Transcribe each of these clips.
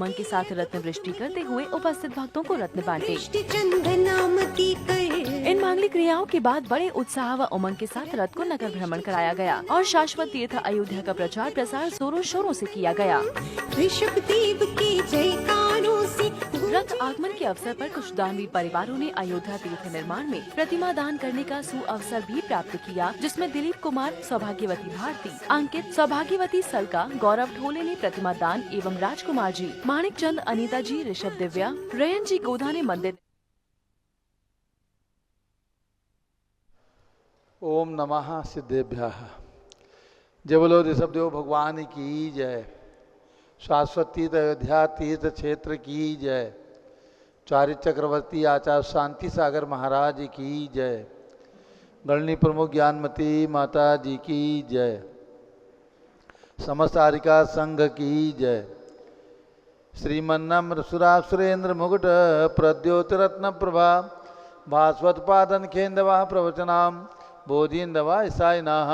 उमंग के साथ रत्न वृष्टि करते हुए उपस्थित भक्तों को रत्न बांटे। इन मांगलिक क्रियाओं के बाद बड़े उत्साह व उमंग के साथ रथ को नगर भ्रमण कराया गया और शाश्वत तीर्थ अयोध्या का प्रचार प्रसार जोरों शोरों से किया गया। ऋषभदेव के जयकारों से रथ आगमन के अवसर पर कुछ दानवीर परिवारों ने अयोध्या तीर्थ निर्माण में प्रतिमा दान करने का सुअवसर भी प्राप्त किया, जिसमें दिलीप कुमार, सौभाग्यवती भारती, अंकित, सौभाग्यवती सलका, गौरव ढोले ने प्रतिमा दान एवं राजकुमार जी, माणिक चंद, अनीता जी, ऋषभ दिव्या, रयन जी गोधा ने मंदिर। ओम नमः सिद्धेभ्यः। जय बोलो ऋषभदेव भगवान की जय। शाश्वत तीर्थ अयोध्या तीर्थ क्षेत्र की जय। चारित्र चक्रवर्ती आचार्य शांति सागर महाराज की जय। गणनी प्रमुख ज्ञानमती माता जी की जय। समस्त आरिका संघ की जय। श्रीमन्नम्र सुरासुरेंद्र मुकुट प्रद्योतिरत्न प्रभा भास्वत पादन खेन्दवा प्रवचनाम बोधिन्दवा ईसाइनाः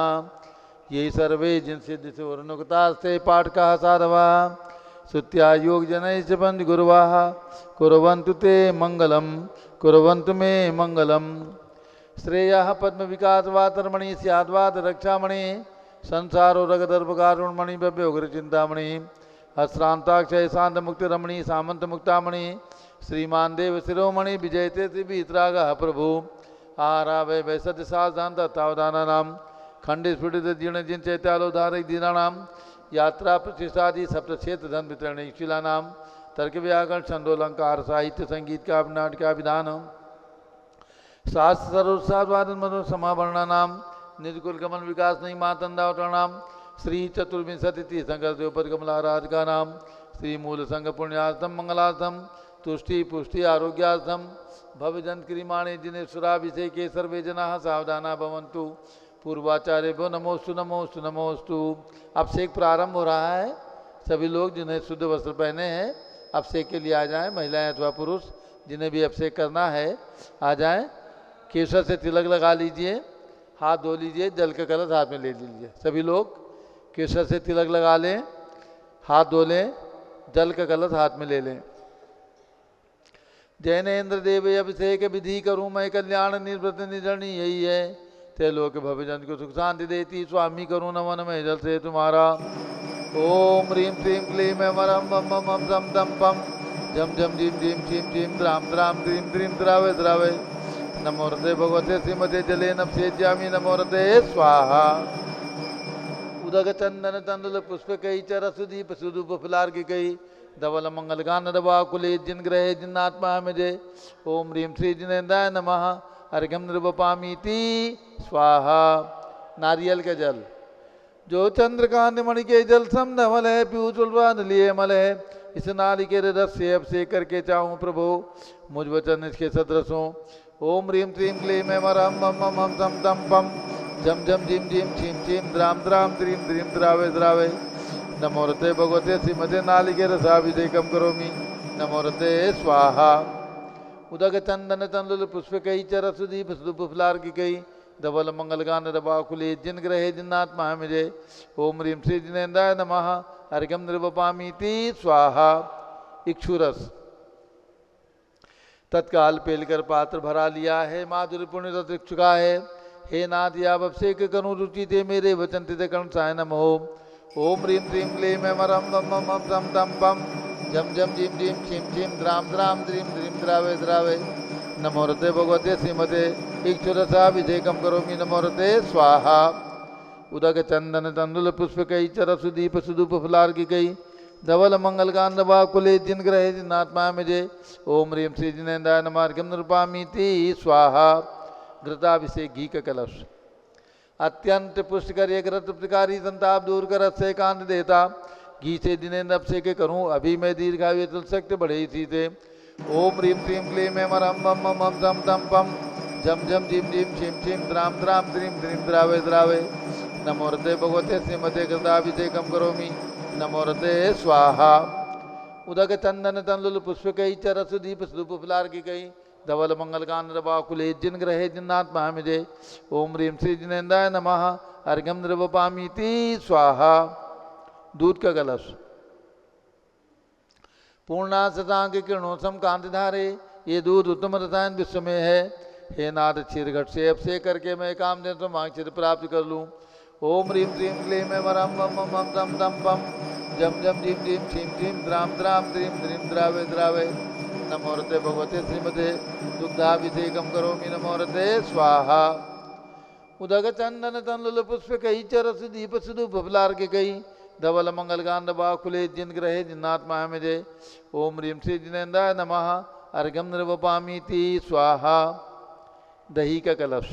ये सर्वे जिनसिद्धि से वर्णुकतास्ते पाठका साधवा सुत्या योग जनैश्च पंच गुरुवाः कुर्वन्तु ते मंगलम कुर्वन्तु मे मंगलम। श्रेयः पद्म विकास वातरमणि स्याद्वाद रक्षामणि संसारो रगदर्भकारुणमणि भव्य उग्र चिंतामणि हस्रांताक्षय शांत मुक्ति रमणि सामंत मुक्तामणि श्रीमान देव शिरोमणि विजयते श्री प्रभु आरावय वैसद सावधान तत्वधाना नाम खंडित स्फुटित जीर्ण जिन चैत्यालोधारक दीनानाम यात्रा प्रतिष्ठादि सप्त क्षेत्र धन वितरण शिलानाम तर्क व्याकरण छंदोलंकार साहित्य संगीत का नाटक का विधान शास्त्र सर्वसाधवादन मधुर समावरणा नाम निर्कुल कमल विकास नहीं मातंदावतरणाम श्री चतुर्विंशति तीर्थंकर देवपद कमलाराधिका नाम श्री मूल संघ पुण्यार्थम मंगलार्थम तुष्टि पुष्टि आरोग्यार्थम भवजन क्रियमाणे जिन्हें सुराभिषेके सर्वे जना सावधाना भवंतु। पूर्वाचार्य भो नमोस्तु नमोस्तु नमोस्तु। अभिषेक प्रारंभ हो रहा है। सभी लोग जिन्हें शुद्ध वस्त्र पहने हैं अभिषेक के लिए आ जाएं। महिलाएं अथवा पुरुष जिन्हें भी अभिषेक करना है आ जाएं। केसर से तिलक लगा लीजिए, हाथ धो लीजिए, जल का कलश हाथ में ले लीजिए। सभी लोग केसर से तिलक लगा लें, हाथ धो लें, जल का कलश हाथ में ले लें। जैनेन्द्र देव अभिषेक विधि करूँ मैं कल्याण निर्वृत निधरणी यही है। त्रैलोक भवजन को सुख शांति देती स्वामी करूँ नमन में जल से तुम्हारा। ओम ह्रीं श्रीं क्लीं मरम मम मम दम दम पम झम झम झीम झीम छीम छीम द्राम द्राम द्रीं द्रीं द्रावे द्रावे। नमो हृदय भगवते श्रीमते जले नभ्येज्यामि नमो हृदय स्वाहा। उदक चंदन तंदुल पुष्प कई चरसुदीप सुदूप फुलार की कई धवल मंगल गान दबा कुले जिन ग्रहे जिन्नात्मा में जय। ओम ह्रीं श्री जिनेन्द्राय नमः अर्घ्यम नृपपामीति स्वाहा। नारियल के जल जो चंद्रकांत मणि के जल सम धवल है पीयूष लिए मल है। इस नारी के रस से अभिषेक करके चाहूँ प्रभु मुझ वचन इसके सदृशों। ओम ह्रीं श्रीं क्लीं मरम मम मम तम तम पम झम झम झीम झीम छीम छीम द्राम द्राम द्रीं द्रीं द्रावे द्रावे। नमो हृदय भगवते श्रीमते नालिके रसाभिषेकम करोमि नमो हृदय स्वाहा। उदक चंदन तंदुल पुष्प कई चरसुदीप सुदूप फुलार की कई धवल मंगल गान दबाकुले जिन ग्रहे जिन्नात्मा मिले। ओम ह्रीं श्री जिनेन्द्राय नमः अर्घ्यम नृपपामीति स्वाहा। इक्षुरस तत्काल पेलकर पात्र भरा लिया है। माधुर्य पुण्य रस इक्षुका है। हे नाथ या अभिषेक करूँ रुचि थे मेरे वचन तिथे कर्ण साय नम हो। ओम ह्रीं श्रीं क्लीं मरम मम मम तम तम पम झम झम झीम झीम छीम छीम द्राम द्राम द्रीं द्रीं द्रावे द्रावे। नमो हृदय भगवते श्रीमते इक्षुरसाभिषेकम करोमि नमो हृदय स्वाहा। उदक चंदन तंदुल पुष्प कई चरसुदीप सुदूप फुलार की कई धवल मंगल गान दबा कुले जिन ग्रहे जिन्नात्मा में जय। ओम ह्रीं श्री जिनेन्द्राय नमः अर्घ्यम नृपामीति स्वाहा। घृताभिषेक घी का कलश अत्यंत पुष्ट कर एक रत प्रकारी संताप दूर कर से कांत देता। घी से जिनेन्द्र अभिषेक करूँ अभी मैं दीर्घायु तुल शक्ति बढ़े इसी से। ओम ह्रीं श्रीं क्लीं मरम मम मम तम तम पम झम झम झीम झीम छीम छीम द्राम द्राम द्रीं द्रीं द्रावे द्रावे। नमो हृदय भगवते श्रीमते कृताभिषेकम करोमि नमो हृदय स्वाहा। उदक चंदन तंदुल पुष्प कई चरसुदीप सुदूप फुलार की कई धवल मंगल गान दबाकुले जिन ग्रहे जिन्नात्मा में जय। ओम ह्रीं श्री जिनेन्द्राय नमः अर्घ्यम नृपपामीति स्वाहा। दूध का कलश पूर्णा शतांक किरणों सम कांति धारे, ये दूध उत्तम रसायन विश्व में है। हे नाथ क्षीर घट से अभिषेक करके मैं काम दे तो मांग चिर प्राप्त कर लूँ। ओम ह्रीं क्लीं क्लीं मैं वरम वम मम मम तम तम पम जम जम जीम जीम छीम छीम द्राम द्राम द्रीम द्रीम द्रावे द्रावे। नमोरते भगवते श्रीमते दुग्धाभिषेकम करोमि नमोरते स्वाहा। उदक चंदन तनलुल पुष्प कई चरस दीप सुदु बबलार के कई धवल मंगल गांध बाकुले जिन ग्रहे जिन्नात्मा में जय। ओम ह्रीं श्री जिनेन्द्राय नमः अर्घम निर्वपामीति स्वाहा। दही का कलश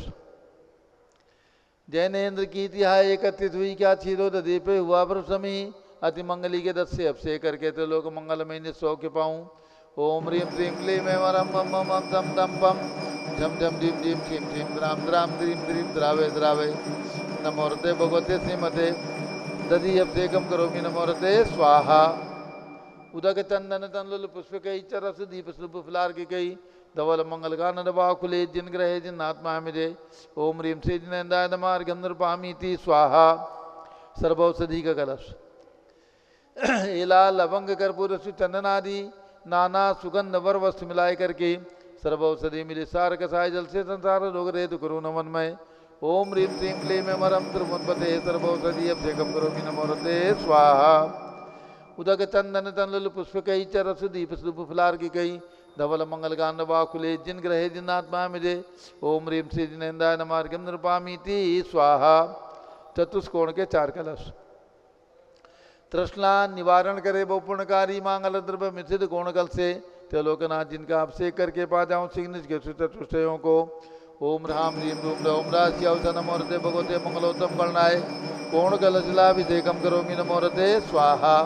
जैनेन्द्र की तिहाई एकत्रित हुई क्या क्षीरो दीपे हुआ प्रसमी अति मंगली के दस से अभिषेक करके त्रिलोक मंगलमय निसौख्य पाऊँ। ओम ह्रीं क्लीं क्लीं मैं वरम मम मम तम तम पम झम झम झीम झीम छीम छीम द्राम द्राम द्रीम द्रीम द्रावे द्रावे। नमोरते भगवते श्रीमते दधि अभिषेकम करोमि नमोरते स्वाहा। उदक चंदन तनलुल पुष्प कई चरस दीप शुभ फुलार की कई धवल मंगल गानन बाकुले जिन ग्रहे जिन आत्मा में जय। ओम ह्रीं श्री जिनेन्द्राय नमः अर्घ्यं नृपामीति स्वाहा। सर्वौषधि का कलश एला लवंग कर्पूर चंदन आदि नाना सुगंध वर वस्तु मिलाए करके सर्वौषधि मिले सार कसाय जल से संसार रोग रेतु करो नमनमय। ओम ह्रीं क्लीं क्लीं मैं वरम त्रिमुन्पते सर्वौषधि अभिषेकम करोमि नमोरते स्वाहा। उदक चंदन तनलुल पुष्प कई चरस दीप शुभ फुलार की कई धवल मंगल गांड बाकुले जिन ग्रहे जिन आत्मा में जय। ओम ह्रीं श्री जिनेन्द्राय नमः अर्घ्यं नृपामीति स्वाहा। चतुष्कोण के चार कलश तृष्णा निवारण करे वो पुण्यकारी मांगल द्रव्य मिश्रित कोण कल से त्रिलोकनाथ जिनका अभिषेक करके पा जाऊँ सिग्निज के चतुष्टयों को। ओम ह्राम ह्रीं रूम ओम राशि अवसन नमोरते भगवते मंगलोत्तम गणनाय कोण कलशलाभिषेकम करोमि नमोरते स्वाहा।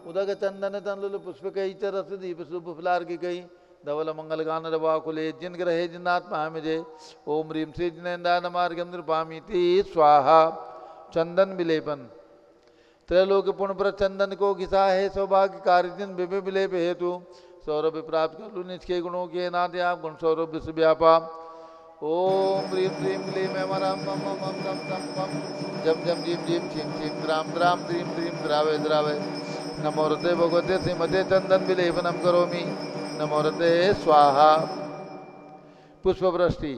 उदक चंदन तनलुल पुष्प कई चरस दीप शुभ फुलार की कई धवल मंगल गान रवाकुले जिन ग्रहे जिन आत्मा में जय। ओम ह्रीं श्री जिनेन्द्राय नमः अर्घ्यं नृपामीति स्वाहा। चंदन विलेपन त्रैलोक पुण्य पर चंदन को घिसा है सौभाग्य कार्य दिन विभे विलेप हेतु सौरभ प्राप्त कर लू निज के गुणों के नाते आप गुण सौरभ विश्व व्यापा। ओम ह्रीं क्लीं क्लीं मैं वरम मम मम तम तम पम जम जम जीम जीम छीम छीम द्राम द्राम द्रीम द्रीम द्रावे द्रावे। नमोरते भगवते श्रीमते चंदन विलेपनम करोमि नमोरते स्वाहा। पुष्पवृष्टि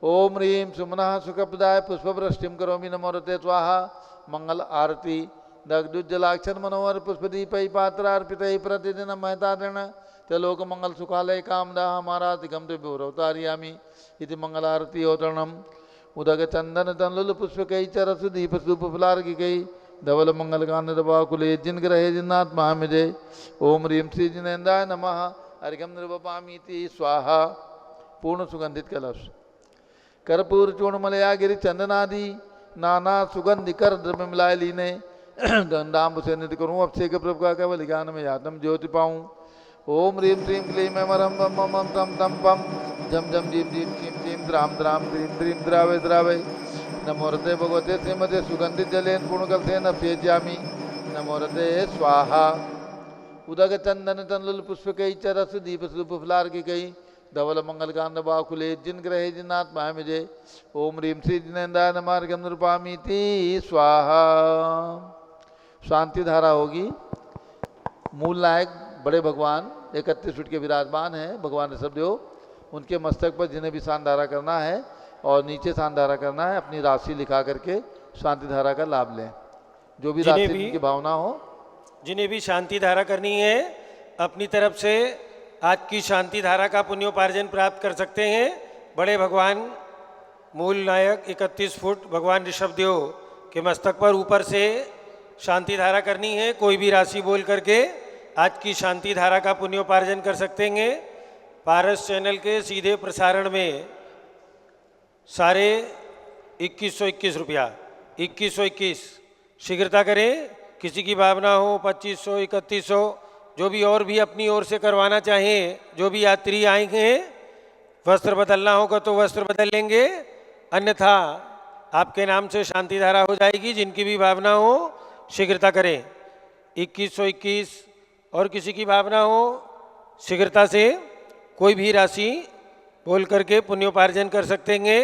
ओम ह्रीं सुमनः सुखप्रदाय पुष्पवृष्टिम करोमि नमोरते स्वाहा। मंगल आरती दग्धुज्जलाक्षर मनोहर पुष्पदीपै पात्रार्पितै प्रतिदिन महतादृण त्रिलोक मंगल सुखालय कामदा हमारा दिगम विभोरवतारियामी इति मंगल आरती अवतरणम। उदक चंदन तनलुल पुष्प कई चरस दीप सूप फुलार की गई धवल मंगल गान दबाकुले जिन ग्रहे जिन्नात्मा में जय। ओम ह्रीं श्री जिनेन्द्राय नमः अर्घ्यं नृपामीति स्वाहा। पूर्ण सुगंधित कलश कर्पूर चूर्ण मलया गिरि चंदनादि नाना सुगंधि कर द्रव्य मिलाए लीने गंधाम्ब से नित्य करूँ अभिषेक प्रभु का केवल ज्ञान में यातम ज्योति पाऊँ। ओम ह्रीं क्लीं क्लीं मैं वरम मम मम तम तम पम झम झम झीम झीम छीम छीम द्राम द्राम द्रीम द्रीम द्रावे द्रावे। नमोरते भगवते श्रीमते सुगंधित जलेन पूर्णकल से नभ्येज्यामि नमोरते स्वाहा। उदक चंदन तनलुल पुष्प कई चरस दीप शुभ फुलार की कई धवल मंगल कांड बाकुले जिन ग्रहे जिन आत्मा में जय। ओम ह्रीं श्री जिनेन्द्राय नमः अर्घ्यं नृपामीति स्वाहा। शांति धारा होगी। मूल नायक बड़े भगवान 31 फीट के विराजमान हैं भगवान ऋषभदेव। उनके मस्तक पर जिन्हें भी शांति धारा करना है और नीचे शांति धारा करना है अपनी राशि लिखा करके शांति धारा का लाभ लें। जो भी राशि की भावना हो जिन्हें भी शांति धारा करनी है अपनी तरफ से आज की शांति धारा का पुण्योपार्जन प्राप्त कर सकते हैं। बड़े भगवान मूल नायक 31 फुट भगवान ऋषभदेव के मस्तक पर ऊपर से शांति धारा करनी है। कोई भी राशि बोल करके आज की शांति धारा का पुण्योपार्जन कर सकते हैं। पारस चैनल के सीधे प्रसारण में सारे 2121 रुपया 2121 शीघ्रता करें। किसी की भावना हो 2500 3100 जो भी और भी अपनी ओर से करवाना चाहें। जो भी यात्री आएंगे वस्त्र बदलना होगा तो वस्त्र बदल लेंगे अन्यथा आपके नाम से शांति धारा हो जाएगी। जिनकी भी भावना हो शीघ्रता करें। 2121 और किसी की भावना हो शीघ्रता से कोई भी राशि बोल करके पुण्योपार्जन कर सकते हैं।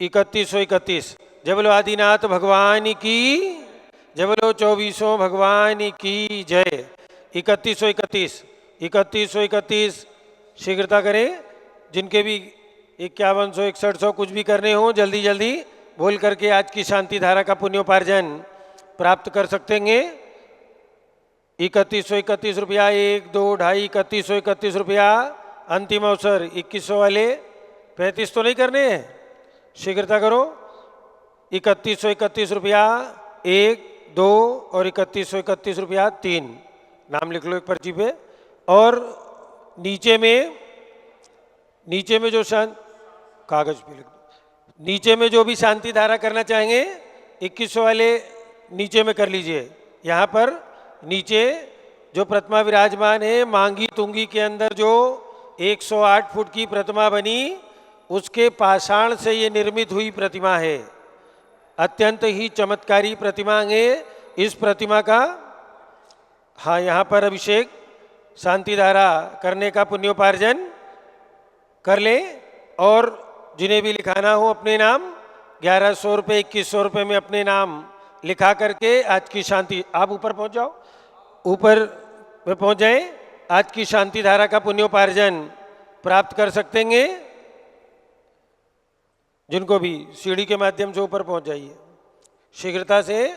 3131 जय बोलो आदिनाथ भगवान की जय बोलो 2400 भगवान की जय। 3131 शीघ्रता करें। जिनके भी 5100 6100 कुछ भी करने हो जल्दी जल्दी बोल करके आज की शांति धारा का पुण्योपार्जन प्राप्त कर सकते हैं। 3131 रुपया, 1 2 2.5 3131 रुपया। अंतिम अवसर 2100 वाले 35 तो नहीं करने हैं, शीघ्रता करो। 3131 रुपया 1 2 और 3131 रुपया 3। नाम लिख लो एक पर्ची पे। और नीचे में जो कागज पे लिख दो। नीचे में जो भी शांति धारा करना चाहेंगे 2100 वाले नीचे में कर लीजिए। यहाँ पर नीचे जो प्रतिमा विराजमान है, मांगी तुंगी के अंदर जो 108 फुट की प्रतिमा बनी, उसके पाषाण से ये निर्मित हुई प्रतिमा है। अत्यंत ही चमत्कारी प्रतिमा है। इस प्रतिमा का यहाँ पर अभिषेक शांति धारा करने का पुण्योपार्जन कर ले। और जिन्हें भी लिखाना हो अपने नाम 1100 रुपये 2100 रुपये में अपने नाम लिखा करके आज की शांति, आप ऊपर पहुंच जाओ, ऊपर में पहुंच जाए, आज की शांति धारा का पुण्योपार्जन प्राप्त कर सकते हैं। जिनको भी सीढ़ी के माध्यम से ऊपर पहुंच जाइए शीघ्रता से।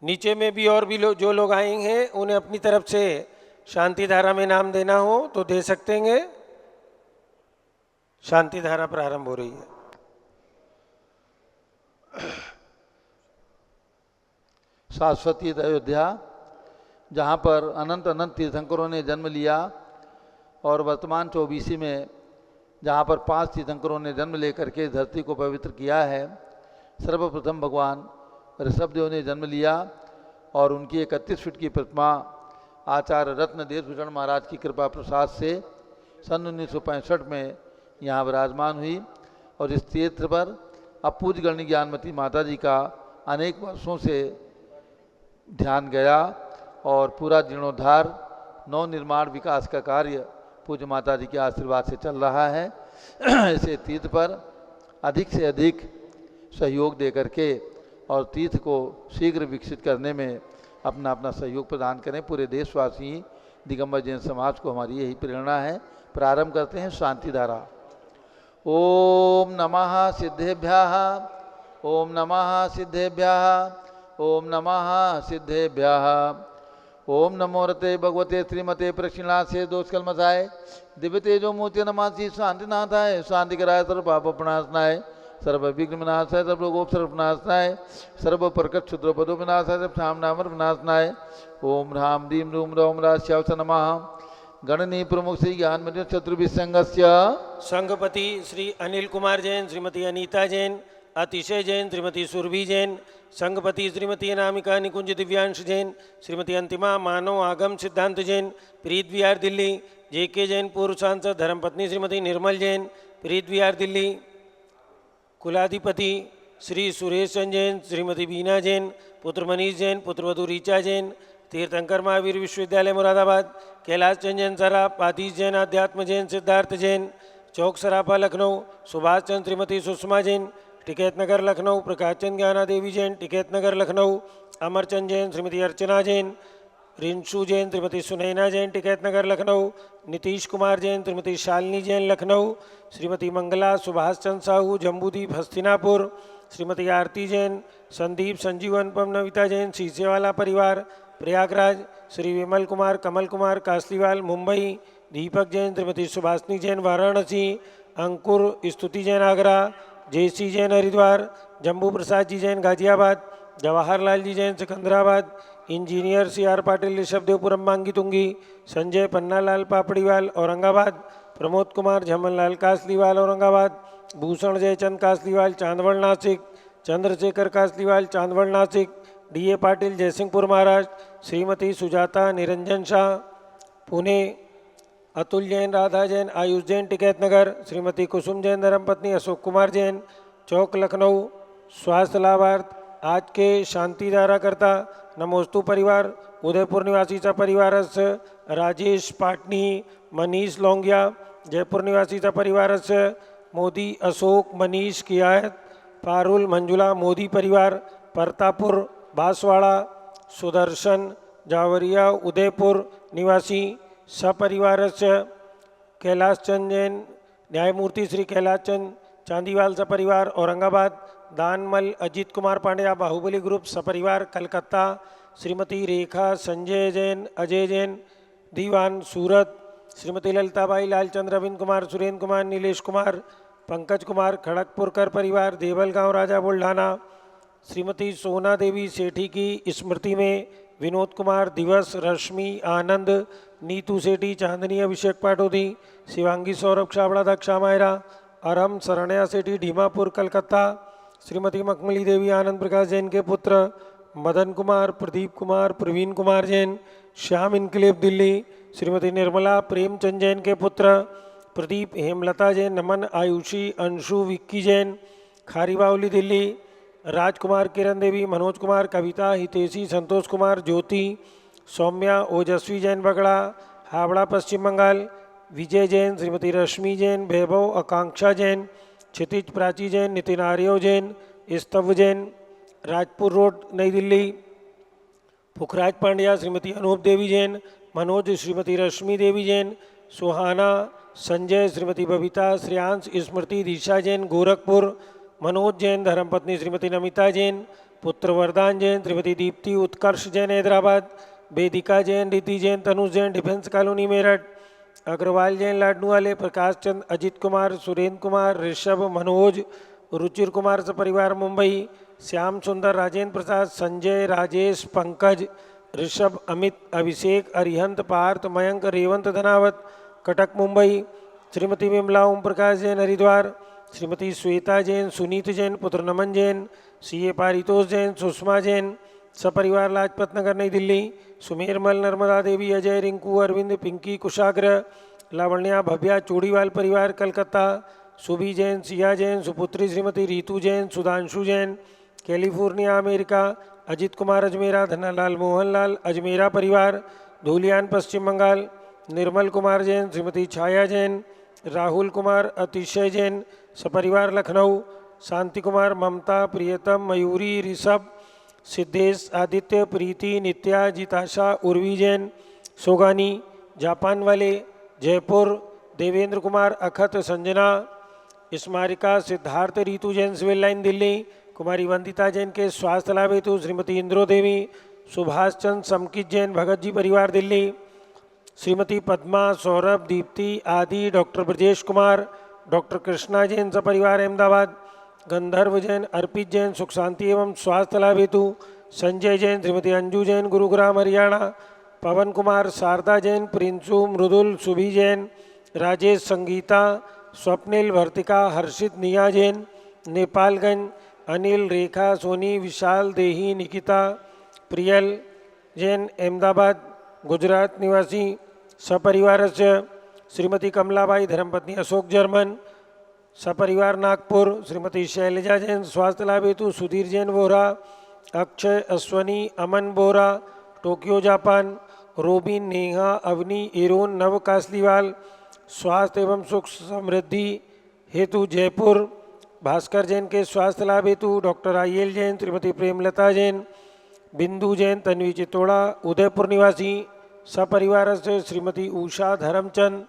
नीचे में भी और भी जो लोग आएंगे उन्हें अपनी तरफ से शांति धारा में नाम देना हो तो दे सकते हैं। शांति धारा प्रारंभ हो रही है। शाश्वती अयोध्या, जहाँ पर अनंत अनंत तीर्थंकरों ने जन्म लिया, और वर्तमान 24 में जहाँ पर 5 तीर्थंकरों ने जन्म लेकर के धरती को पवित्र किया है। सर्वप्रथम भगवान ऋषभदेव ने जन्म लिया और उनकी 31 फीट की प्रतिमा आचार्य रत्न देवभूषण महाराज की कृपा प्रसाद से सन 1965 में यहाँ विराजमान हुई। और इस तीर्थ पर अब पूज्य गणनी ज्ञानमती माता जी का अनेक वर्षों से ध्यान गया और पूरा जीर्णोद्धार नव निर्माण विकास का कार्य पूज्य माता जी के आशीर्वाद से चल रहा है। ऐसे तीर्थ पर अधिक से अधिक सहयोग दे करके और तीर्थ को शीघ्र विकसित करने में अपना अपना सहयोग प्रदान करें। पूरे देशवासी दिगंबर जैन समाज को हमारी यही प्रेरणा है। प्रारंभ करते हैं शांति धारा। ओम नमः सिद्धेभ्यः, ओम नमः सिद्धेभ्यः, ओम नमः सिद्धेभ्यः। ओम नमो रते भगवते श्रीमते प्रक्षिणासे दोषकलमसाय दिव्य तेजो मूर्ति नमासि शांतिनाथाय शांति कराय सर्व पाप प्रणाशनाय सर्व विघ्न विनाशाय सर्व रोगोप सर्व विनाशनाय सर्व प्रकट क्षुद्र पदो विनाशाय सर्व सामनामर विनाशनाय। ओम राम दीम रूम रोम राश्यावस नमः। गणनी प्रमुख श्री ज्ञानमती चतुर्विसंगस्य संघपति श्री अनिल कुमार जैन, श्रीमती अनीता जैन, अतिशय जैन, श्रीमती सुरभि जैन, संघपति श्रीमती अनामिका निकुंज दिव्यांश जैन, श्रीमती अंतिमा मानव आगम सिद्धांत जैन, प्रीत विहार दिल्ली, जेके जैन, पूर्व सांसद धर्मपत्नी श्रीमती निर्मल जैन, प्रीत विहार दिल्ली, कुलाधिपति श्री सुरेश चंद जैन, श्रीमती बीना जैन, पुत्र मनीष जैन, पुत्रवधू रीचा जैन, तीर्थंकर महावीर विश्वविद्यालय मुरादाबाद, कैलाश चंद जैन सराफ, आतीश जैन, अध्यात्म जैन, सिद्धार्थ जैन, चौक सराफा लखनऊ, सुभाष चंद श्रीमती सुषमा जैन, टिकैत नगर लखनऊ, प्रकाश चंद ज्ञाना देवी जैन, टिकैत नगर लखनऊ, अमरचंद जैन, श्रीमती अर्चना जैन, रिंशु जैन, श्रीमती सुनैना जैन, टिकैत नगर लखनऊ, नीतीश कुमार जैन, श्रीमती शालिनी जैन लखनऊ, श्रीमती मंगला सुभाष चंद साहू जम्बूदीप हस्तिनापुर, श्रीमती आरती जैन, संदीप संजीवन पम नविता जैन, सीसेवाला परिवार प्रयागराज, श्री विमल कुमार कमल कुमार कासलीवाल मुंबई, दीपक Jain, Shrimati Subhashini Jain Varanasi, Ankur Stuti Jain Agra, Jaysi Jain Haridwar, Jambu Prasad ji Jain Ghaziabad, Jawaharlal ji Jain Secunderabad, engineer C R Patil Rishabhdevpuram Mangi Tungi, Sanjay Pannalal Papdiwal Aurangabad, Pramod Kumar Jhamanlal Kasliwal Aurangabad, Bhushan Jaichand Kasliwal Chandwad Nashik, Chandrashekhar Kasliwal Chandwad Nashik, D A Patil Jaysinghpur Maharashtra, Shrimati Sujata Niranjan Shah Pune, Atul Jain Radha Jain Ayush Jain Tikait Nagar, Shrimati Kusum Jain धर्मपत्नी अशोक कुमार जैन चौक लखनऊ। स्वास्थ्य लाभार्थ आज के शांति धाराकर्ता नमोस्तु परिवार, उदयपुर निवासीचा परिवारस्य राजेश पाटनी, मनीष लोंगिया, जयपुर निवासीचा परिवारस्य मोदी अशोक मनीष कियायत, पारुल मंजुला मोदी परिवार, परतापुर बांसवाड़ा, सुदर्शन जावरिया उदयपुर निवासी सपरिवारस्य कैलाश चंद जैन, न्यायमूर्ति श्री कैलाश चंद चांदीवाल सपरिवार औरंगाबाद, दानमल अजीत कुमार पांड्या बाहुबली ग्रुप सपरिवार कलकत्ता, श्रीमती रेखा संजय जैन अजय जैन दीवान सूरत, श्रीमती ललिताबाई लालचंद्र अरविंद कुमार सुरेंद्र कुमार नीलेश कुमार पंकज कुमार खड़गपुरकर परिवार देवलगांव राजा बुल्ढाना, श्रीमती सोना देवी सेठी की स्मृति में विनोद कुमार दिवस रश्मि आनंद नीतू सेठी चांदनी अभिषेक पाटोदी शिवांगी सौरभ छाबड़ा दक्षा मायरा अरम शरणया सेठी ढीमापुर कलकत्ता, श्रीमती मखमली देवी आनंद प्रकाश जैन के पुत्र मदन कुमार प्रदीप कुमार प्रवीण कुमार जैन श्याम इनकलेब दिल्ली, श्रीमती निर्मला प्रेमचंद जैन के पुत्र प्रदीप हेमलता जैन नमन आयुषी अंशु विक्की जैन खारीबावली दिल्ली, राजकुमार किरण देवी मनोज कुमार कविता हितेशी संतोष कुमार ज्योति सौम्या ओजस्वी जैन बगड़ा हावड़ा पश्चिम बंगाल, विजय जैन श्रीमती रश्मि जैन वैभव आकांक्षा जैन क्षितिज प्राची जैन नितिन आर्यव जैन स्तव जैन राजपुर रोड नई दिल्ली, पुखराज पांड्या श्रीमती अनूप देवी जैन मनोज श्रीमती रश्मि देवी जैन सुहाना संजय श्रीमती बबीता श्रेयांश स्मृति दिशा जैन गोरखपुर, मनोज जैन धर्मपत्नी श्रीमती नमिता जैन पुत्र वरदान जैन श्रीमती दीप्ति उत्कर्ष जैन हैदराबाद, वेदिका जैन रिति जैन तनुज जैन डिफेंस कॉलोनी मेरठ, अग्रवाल जैन लाडनू वाले प्रकाश चंद अजित कुमार सुरेंद्र कुमार ऋषभ मनोज रुचिर कुमार सपरिवार मुंबई, श्याम सुंदर राजेंद्र प्रसाद संजय राजेश पंकज ऋषभ अमित अभिषेक अरिहंत पार्थ मयंक रेवंत धनावत कटक मुंबई, श्रीमती विमला ओम प्रकाश जैन हरिद्वार, श्रीमती श्वेता जैन सुनीत जैन पुत्र नमन जैन सीए पारितोष जैन सुषमा जैन सपरिवार लाजपत नगर नई दिल्ली, सुमेरमल नर्मदा देवी अजय रिंकू अरविंद पिंकी कुशाग्र लावण्या भव्या चूड़ीवाल परिवार कलकत्ता, सुबी जैन सिया जैन सुपुत्री श्रीमती रीतू जैन सुधांशु जैन कैलिफोर्निया अमेरिका, अजित कुमार अजमेरा धनालाल मोहनलाल अजमेरा परिवार धूलियान पश्चिम बंगाल, निर्मल कुमार जैन श्रीमती छाया जैन राहुल कुमार अतिशय जैन सपरिवार लखनऊ, शांति कुमार ममता प्रियतम मयूरी ऋषभ सिद्धेश आदित्य प्रीति नित्या जिताशा उर्वी जैन सोगानी जापान वाले जयपुर, देवेंद्र कुमार अखत संजना स्मारिका सिद्धार्थ रीतु जैन सिविल लाइन दिल्ली, कुमारी वंदिता जैन के स्वास्थ्य लाभ हेतु श्रीमती इंद्रो देवी सुभाष चंद समकित जैन भगत जी परिवार दिल्ली, श्रीमती पद्मा सौरभ दीप्ति आदि डॉक्टर ब्रजेश कुमार डॉक्टर कृष्णा जैन सपरिवार अहमदाबाद, गंधर्व जैन अर्पित जैन सुख शांति एवं स्वास्थ्य लाभ हेतु संजय जैन श्रीमती अंजू जैन गुरुग्राम हरियाणा, पवन कुमार शारदा जैन प्रिंसू मृदुल सुभी जैन राजेश संगीता स्वप्निल भर्तिका हर्षित निया जैन नेपालगंज, अनिल रेखा सोनी विशाल देही निकिता प्रियल जैन अहमदाबाद गुजरात निवासी सपरिवारस्य, श्रीमती कमलाबाई धर्मपत्नी अशोक जर्मन सपरिवार नागपुर, श्रीमती शैलजा जैन स्वास्थ्य लाभ हेतु Sudhir Jain Bora, Akshay Ashwani Aman Bora Tokyo Japan, Robin Neha Avni Aaron Nav Kasliwal स्वास्थ्य एवं सुख समृद्धि हेतु जयपुर, भास्कर जैन के स्वास्थ्य लाभ हेतु डॉक्टर आईएल जैन श्रीमती प्रेमलता जैन बिंदु जैन तन्वी चित्तोड़ा उदयपुर निवासी सपरिवार से श्रीमती उषा धर्मचंद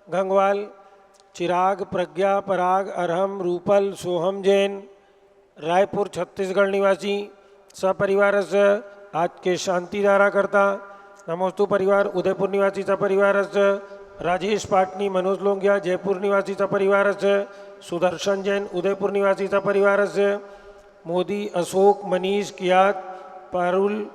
गंगवाल, चिराग प्रज्ञा पराग अरहम रूपल सोहम जैन रायपुर छत्तीसगढ़ निवासी सपरिवार से आज के शांति धारा करता नमोस्तु परिवार उदयपुर निवासी सपरिवार से राजेश पाटनी मनोज लोंगिया जयपुर निवासी सपरिवार से सुदर्शन जैन उदयपुर निवासी सपरिवार से मोदी अशोक मनीष कियात पारुल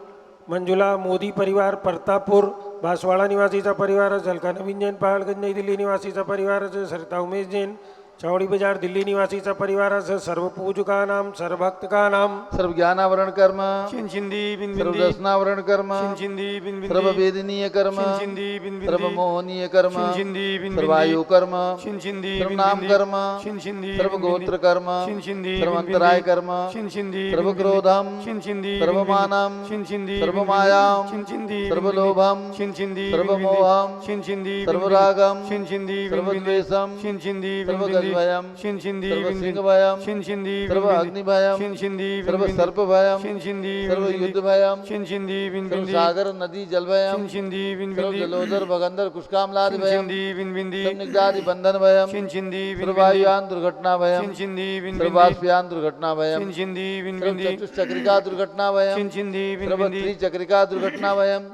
मंजुला मोदी परिवार प्रतापपुर बांसवाड़ा निवासी सपरिवार से हल्का नवीन जैन पहाड़गंज नई दिल्ली निवासी सपरिवार से सरिता उमेश जैन चौड़ी बाजार दिल्ली निवासी सपरिवार से सर्वपूज का नाम सर्वभक्त का नाम सर्व ज्ञानावरण कर्म चिंदी बिन सर्व दर्शनावरण कर्म चिंदी बिन सर्व वेदनीय कर्म चिंदी बिन सर्व मोहनीय कर्म चिंदी बिन सर्वायु कर्म चिंदी सर्व नाम कर्म चिंदी सर्व गोत्र कर्म चिंदी सर्व अंतराय कर्म चिंदी सर्व क्रोधम चिंदी सर्व मानम चिंदी सर्व मायाम चिंदी सर्व लोभम चिंदी सर्व मोहम चिंदी सर्व रागम चिंदी सर्व द्वेषम चिंदी सर्व भयम शिन शिंदी सर्व बिन सिंह बिन भयम शिन शिंदी सर्व बिन अग्नि भयम शिन शिंदी बिन सर्व बिन सर्प भयम शिन शिंदी सर्व बिन युद्ध भयम शिन शिंदी बिन सर्व बिन सागर नदी जल भयम शिन शिंदी बिन सर्व बिन जलोदर भगंदर कुष्कामलादि शिन भयम शिंदी बिन बिन सर्व निगदादि बंधन भयम शिन शिंदी बिन सर्व बिन वायुयान दुर्घटना भयम शिन शिंदी बिन सर्व बिन बाष्पयान दुर्घटना भयम शिन शिंदी बिन सर्व बिन चतुष्चक्रिका दुर्घटना भयम शिन शिंदी बिन सर्व बिन त्रिचक्रिका दुर्घटना भयम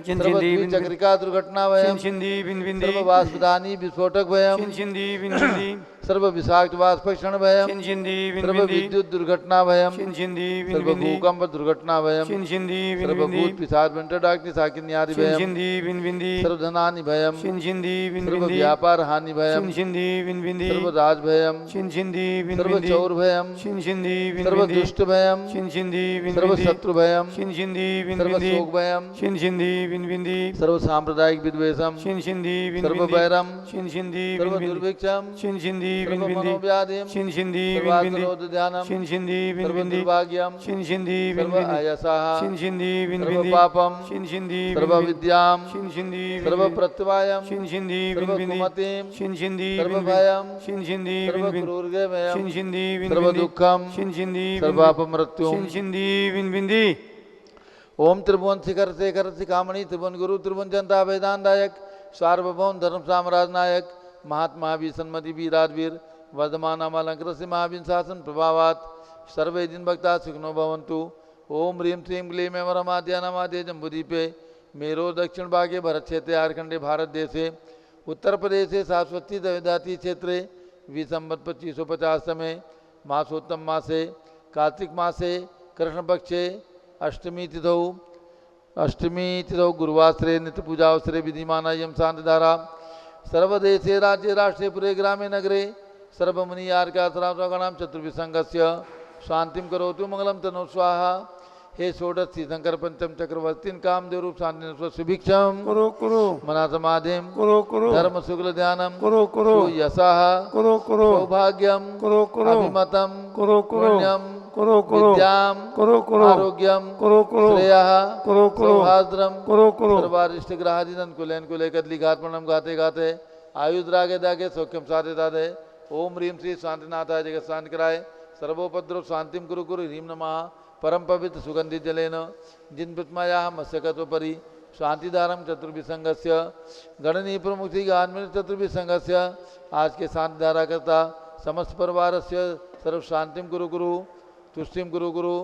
शिन सर्व शिंदी बिन बिन द्विचक्रिका दुर्घटना भयम शिन शिंदी बिन बिन सर्व वाष्पदानी विस्फोटक भयम शिन शिंदी बिन बिन सर्व विषाक्त वाष्पक्षण भयम शिन शिंदी बिन सर्व बिन विद्युत दुर्घटना भयम शिन शिंदी बिन सर्व बिन भूकंप दुर्घटना भयम शिन शिंदी बिन सर्व बिन भूत पिशाच विंटर डार्कनेस आदि शिन भयम शिंदी बिन बिन सर्व धनानि भयम शिन शिंदी बिन सर्व बिन व्यापार हानि भयम शिन शिंदी बिन बिन सर्व राज भयम शिन शिंदी बिन सर्व बिन चौर भयम शिन शिंदी बिन सर्व बिन दुष्ट भयम शिन शिंदी बिन सर्व बिन शत्रु भयम शिन शिंदी बिन सर्व बिन शोक भयम शिन शिंदी बिन बिन सर्व सांप्रदायिक विद्वेषम शिन शिंदी बिन सर्व बिन वैरम शिन शिंदी बिन सर्व बिन दुर्भिक्षम शिन शिंदी बिन सर्व बिन मनोव्याधिम शिन शिंदी बिन बिन सर्वासरोध ध्यानम शिन शिंदी बिन सर्व बिन दुर्भाग्यम शिन शिंदी बिन सर्व बिन आयसाः शिन शिंदी बिन सर्व बिन पापम शिन शिंदी सर्व बिन बिन विद्याम शिन शिंदी बिन सर्व बिन प्रत्यवायम शिन शिंदी बिन सर्व बिन कुमतिम शिन शिंदी सर्व बिन बिन भयम शिन शिंदी सर्व बिन बिन क्रूरगमयम शिन शिंदी बिन सर्व बिन दुःखम शिन शिंदी बिन सर्व बिन अपमृत्युम शिन शिंदी बिन बिन ओम त्रिभुवन शिखर शेखर शिखामणि त्रिभुवन गुरु त्रिभुवन जनता वेदांतायक सार्वभौम धर्म साम्राज्य नायक महात्मा वीर सन्मति वीराजवीर वर्धमान अमलंकृत से महावीर शासन प्रभावात सर्वे दिन भक्ता सुखनो भवंतु। ओम ह्रीम श्रीम क्लीम वरमाद्या नमाद्य जम्बुदीपे मेरो दक्षिण भागे भरत क्षेत्रे आरखंडे भारत देशे उत्तर प्रदेशे सारस्वती दवेदाती क्षेत्रे विसंवत 2550 में मासोत्तम मासे कार्तिक मासे कृष्ण पक्षे अष्टमी तिथौ गुरुवासरे नित्य पूजावसरे विधिमाना यम शांतिधारा सर्वदेशे राज्ये राष्ट्रे पुरे ग्रामे नगरे सर्वमुनि यार्कासराम चतुर्विसंगस्य शांतिम करोतु मंगलम तनो स्वाहा। हे षोडश शंकर पंचम चक्रवर्तीन कामदेव रूप शांति सुभिक्षम करो करो मना समाधिम करो करो धर्म शुक्ल ध्यानम करो करो यशः करो करो सौभाग्यम करो करो अभिमतम करो करो पुण्यम करो करो विद्याम करो करो आरोग्यम करो करो श्रेयः करो करो सौहार्द्रम करो करो सर्वारिष्ट ग्रहादिनन कुलेन कुले कदली घातमणम गाते गाते आयुद्रागे दागे सौख्यम साधे दादे ओम ह्रीम श्री शांतिनाथाय जगत शांति कराय सर्वोपद्रव शांतिम कुरु कुरु ह्रीम नमः परम पवित्र सुगंधित जलेन जिन प्रतिमाया मत्स्यकत्वपरि शांतिधारम चतुर्विसंगस्य गणनीय प्रमुख श्री गान्मित चतुर्विसंगस्य आज के शांतिधारा करता समस्त परिवार से सर्व शांतिम कुरु कुरु तुष्टिम कुरु कुरु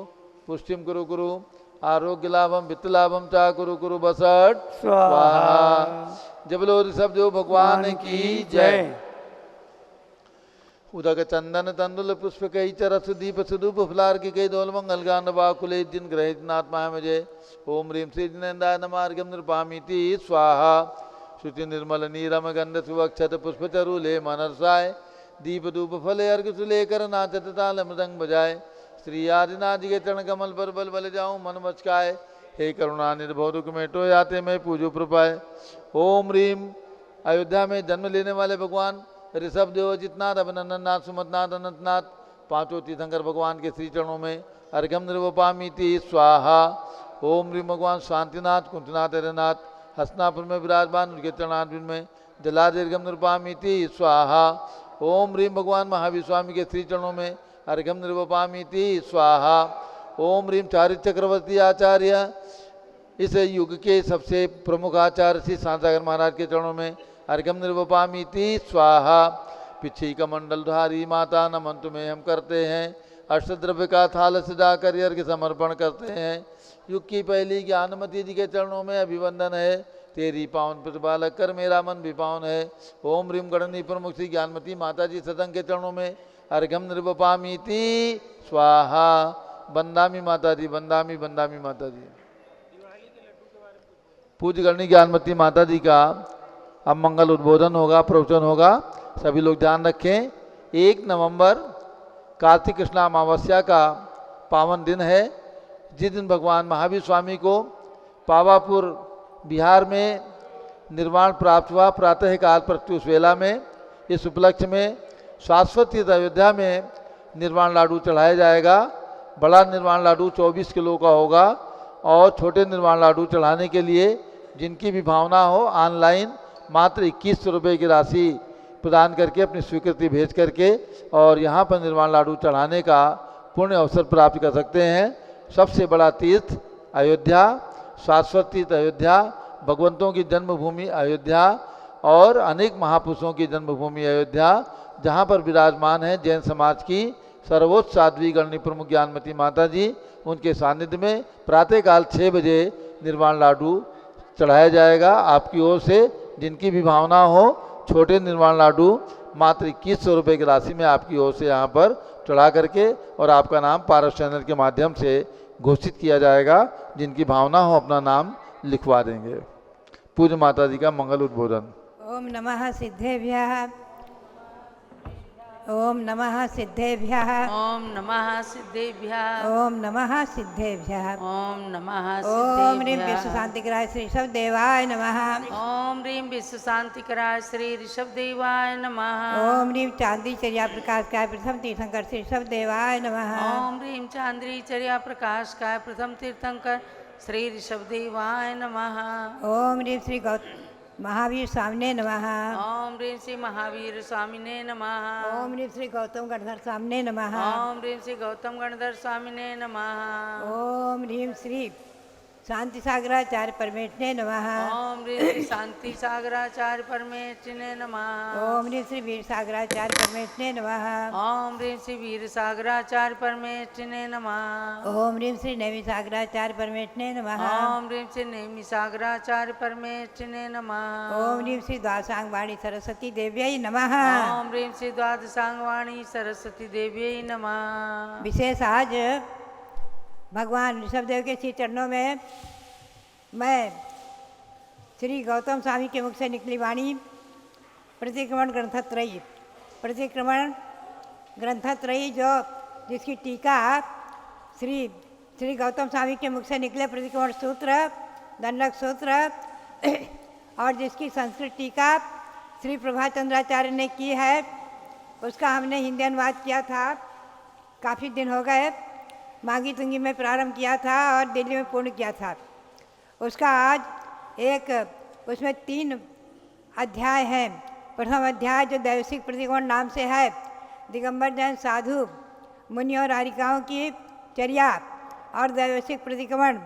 पुष्टिम कुरु कुरु आरोग्य लाभम वित्त लाभम चा कुरु कुरु बसट स्वाहा। जब लो ऋषभ देव भगवान की जय। उदक चंदन तंदुल पुष्प कई चरस दीप सुदूप फुलार की कई दोल मंगल गान बाकुले जिन ग्रहित नात्मा मुझे ओम ह्रीम श्री जिनेन्द्राय नमार्गम नृपामीति स्वाहा। श्रुति निर्मल नीरम गंध सुवक्षत पुष्प चरुले मनरसाय दीप धूप फले अर्घ सुलेकर नाचत ताल मृदंग बजाए श्री आदिनाथ जी के चरण कमल पर बल बल जाऊं मन मचकाए हे करुणा निर्भव दुख मेटो याते मैं पूजो प्रपाए। ओम ह्रीम अयोध्या में जन्म लेने वाले भगवान ऋषभ देव जितनाथ अभिनंदन नाथ सुमतनाथ अनंतनाथ पांचों तीर्थंकर भगवान के श्री चरणों में अर्घम निर्वपामीति स्वाहा। ओम ह्रीम भगवान शांतिनाथ कुंतनाथ हरनाथ हसनापुर में विराजमान उनके चरणार्विंद में जलादीर्घम निर्वपामीति स्वाहा। ओम ह्रीम भगवान महावीर स्वामी के श्री चरणों में अर्घम निर्वपामीति स्वाहा। ओम ह्रीम चारित्र चक्रवर्ती आचार्य इस युग के सबसे प्रमुख आचार्य श्री शांतागर महाराज के चरणों में अर्घम निर्वपामीति स्वाहा। पिछी कमंडलधारी माता नमन तुम्हें हम करते हैं अष्टद्रव्य का थाल सजाकर अर्घ्य समर्पण करते हैं। युग की पहली ज्ञानमती जी के चरणों में अभिवंदन है तेरी पावन प्रतिपालक कर मेरा मन भी पावन है। ओम ह्रीम गणनी प्रमुख श्री ज्ञानमती माता जी सतंग के चरणों में अर्घम निर्वपामीति स्वाहा। बंदामी माता जी बंदामी बंदामी माता जी। पूज्य गणनी ज्ञानमती माता जी का अब मंगल उद्बोधन होगा प्रवचन होगा सभी लोग ध्यान रखें। 1 नवंबर कार्तिक कृष्ण अमावस्या का पावन दिन है जिस दिन भगवान महावीर स्वामी को पावापुर बिहार में निर्वाण प्राप्त हुआ प्रातः काल प्रत्युष वेला में। इस उपलक्ष्य में शाश्वत तीर्थ अयोध्या में निर्वाण लाडू चढ़ाया जाएगा। बड़ा निर्वाण लाडू 24 किलो का होगा और छोटे निर्वाण लाडू चढ़ाने के लिए जिनकी भी भावना हो ऑनलाइन मात्र 2100 रुपये की राशि प्रदान करके अपनी स्वीकृति भेज करके और यहाँ पर निर्वाण लाडू चढ़ाने का पुण्य अवसर प्राप्त कर सकते हैं। सबसे बड़ा तीर्थ अयोध्या, शाश्वत तीर्थ अयोध्या, भगवंतों की जन्मभूमि अयोध्या और अनेक महापुरुषों की जन्मभूमि अयोध्या, जहाँ पर विराजमान है जैन समाज की सर्वोच्च साध्वी गणनी प्रमुख ज्ञानमती माता जी, उनके सानिध्य में प्रातःकाल 6 बजे निर्वाण लाडू चढ़ाया जाएगा। आपकी ओर से जिनकी भी भावना हो छोटे निर्वाण लाडू मात्र 2100 रुपये की राशि में आपकी ओर से यहाँ पर चढ़ा करके और आपका नाम पारस चैनल के माध्यम से घोषित किया जाएगा। जिनकी भावना हो अपना नाम लिखवा देंगे। पूज्य माता जी का मंगल उद्बोधन। ओम नमः सिद्धेभ्यः, ओम नमः सिद्धेभ्यः, ओम नमः सिद्धेभ्यः, ओम नमः सिद्धेभ्यः, ओम नमः ओम ह्रीं सिद्धेभ्यः, विश्व शांतिकराय श्री ऋषभ देवाय नमः, ओम ह्रीं विश्व शांतिकराय श्री ऋषभ देवाय नमः, ओम ह्रीं चांदी चर्या प्रकाश काय प्रथम तीर्थंकर श्री ऋषभ देवाय नमः, ओम ह्रीं चांद्री चर्या प्रकाश काय प्रथम तीर्थंकर श्री ऋषभ देवाय नमः, ओम ह्रीं श्री महावीर स्वामिने नमः, ओम ह्रीं श्री महावीर स्वामिने नमः, ओम ह्रीं श्री गौतम गणधर स्वामिने नमः, ओम ह्रीं श्री गौतम गणधर स्वामिने नमः, ओम ह्रीं श्री शांति सागराचार्य परमेश्वरे नमः, ओम ह्रीं श्री शांति सागराचार्य परमेश्वरे नमः, ओम ह्रीं श्री वीर सागराचार्य परमेश्वरे नमः, ओम ह्रीं श्री वीर सागराचार्य परमेश्वरे नमः, ओम ह्रीं श्री नैमी सागराचार्य परमेश्वरे नमः, ओम ह्रीं श्री नेमि सागराचार्य परमेश्वरे नमः, ओम ह्रीं श्री द्वादशांगवाणी सरस्वती देव्यै नमः। ओम ह्रीं श्री द्वादशांगवाणी सरस्वती देव्यै नमः। विशेष आज भगवान ऋषभदेव के श्री चरणों में मैं श्री गौतम स्वामी के मुख से निकली वाणी प्रतिक्रमण ग्रंथत्रयी, प्रतिक्रमण ग्रंथत्रयी जो जिसकी टीका श्री गौतम स्वामी के मुख से निकले प्रतिक्रमण सूत्र, दंडक सूत्र और जिसकी संस्कृत टीका श्री प्रभाचंद्राचार्य ने की है, उसका हमने हिंदी अनुवाद किया था। काफ़ी दिन हो गए, मांगी तुंगी में प्रारंभ किया था और दिल्ली में पूर्ण किया था। उसका आज एक उसमें 3 अध्याय हैं। प्रथम अध्याय जो दैवसिक प्रतिकोण नाम से है, दिगंबर जैन साधु मुनि और आरिकाओं की चर्या और दैवसिक प्रतिक्रमण,